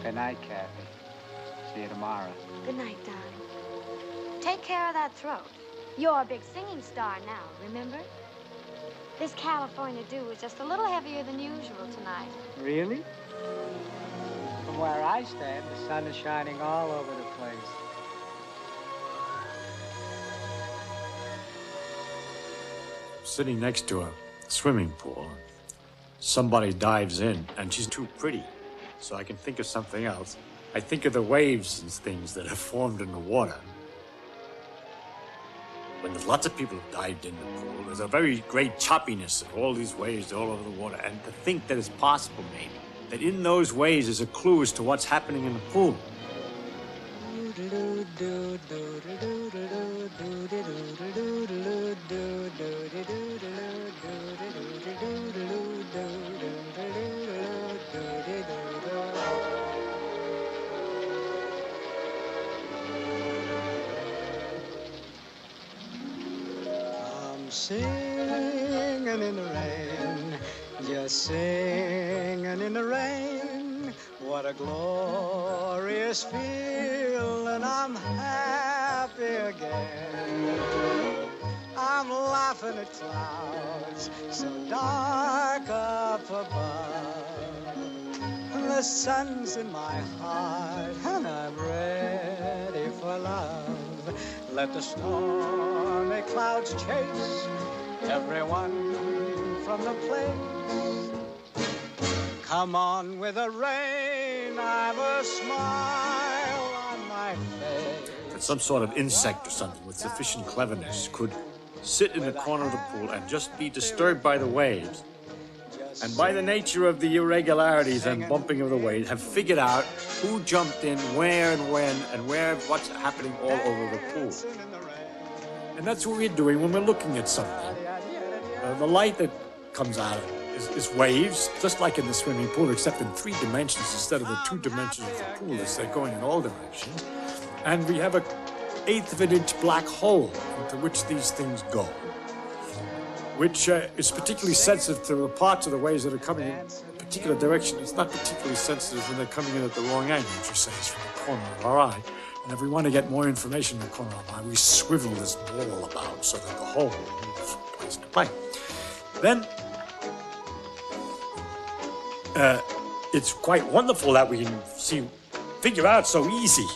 Good night, Kathy. See you tomorrow. Good night, darling. Take care of that throat. You're a big singing star now, remember? This California dew is just a little heavier than usual tonight. Really? From where I stand, the sun is shining all over the place. Sitting next to a swimming pool, somebody dives in, and she's too pretty, so I can think of something else. I think of the waves and things that have formed in the water. When there's lots of people who dived in the pool, there's a very great choppiness of all these waves all over the water, and to think that it's possible, maybe, that in those waves is a clue as to what's happening in the pool. I'm singing in the rain, just singing in the rain. What a glorious feeling, I'm happy again. I'm laughing at clouds so dark up above. The sun's in my heart and I'm ready for love. Let the stormy clouds chase everyone from the place. Come on with the rain, I've a smile on my face. That some sort of insect or something with sufficient cleverness could sit in the corner of the pool and just be disturbed by the waves, and by the nature of the irregularities and bumping of the waves, have figured out who jumped in, where and when, and what's happening all over the pool. And that's what we're doing when we're looking at something. The light that comes out of it is waves, just like in the swimming pool, except in 3 dimensions instead of the 2 dimensions of the pool, as they're going in all directions. And we have an 1/8 of an inch black hole into which these things go, which is particularly sensitive to the parts of the waves that are coming in a particular direction. It's not particularly sensitive when they're coming in at the wrong angle, which you say is from the corner of our eye. And if we want to get more information in the corner of our eye, we swivel this ball about so that the hole moves from place to place. Then, it's quite wonderful that we can figure out so easy.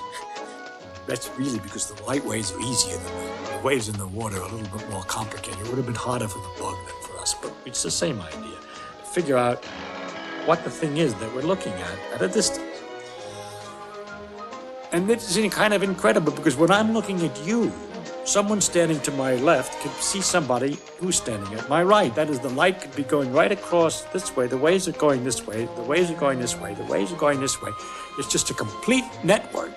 That's really because the light waves are easier than the waves in the water are a little bit more complicated. It would have been harder for the bug than for us, but it's the same idea. Figure out what the thing is that we're looking at a distance. And this is kind of incredible because when I'm looking at you, someone standing to my left could see somebody who's standing at my right. That is, the light could be going right across this way. The waves are going this way. The waves are going this way. The waves are going this way. It's just a complete network.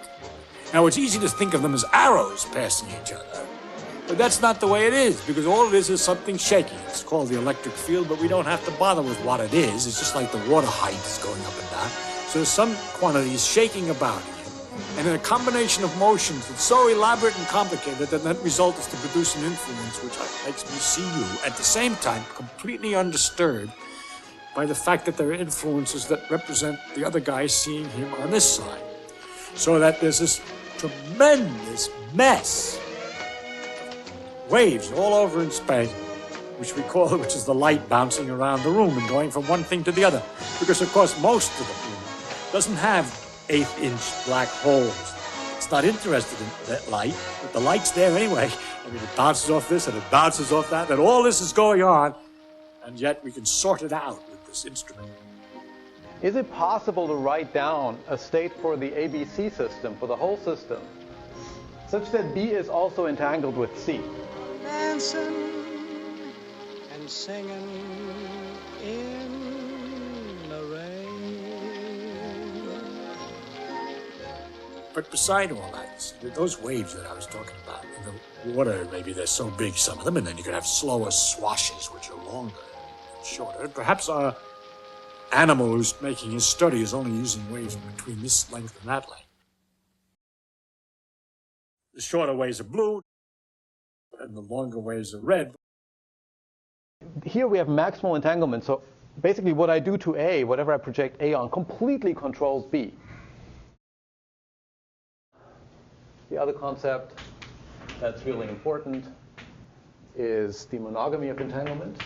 Now, it's easy to think of them as arrows passing each other, but that's not the way it is, because all it is something shaking. It's called the electric field, but we don't have to bother with what it is. It's just like the water height is going up and down. So there's some quantities shaking about here. And in a combination of motions that's so elaborate and complicated that that result is to produce an influence which makes me see you at the same time completely undisturbed by the fact that there are influences that represent the other guy seeing him on this side. So that there's this tremendous mess of waves all over in space, which is the light bouncing around the room and going from one thing to the other. Because, of course, most of the room doesn't have 1/8-inch black holes. It's not interested in that light, but the light's there anyway. I mean, it bounces off this and it bounces off that, and all this is going on, and yet we can sort it out with this instrument. Is it possible to write down a state for the ABC system, for the whole system, such that B is also entangled with C? Dancing and singing in the rain. But beside all that, those waves that I was talking about, in the water, maybe they're so big, some of them, and then you could have slower swashes, which are longer and shorter. Perhaps our animal who's making his study is only using waves between this length and that length. The shorter waves are blue, and the longer waves are red. Here we have maximal entanglement, so basically what I do to A, whatever I project A on, completely controls B. The other concept that's really important is the monogamy of entanglement.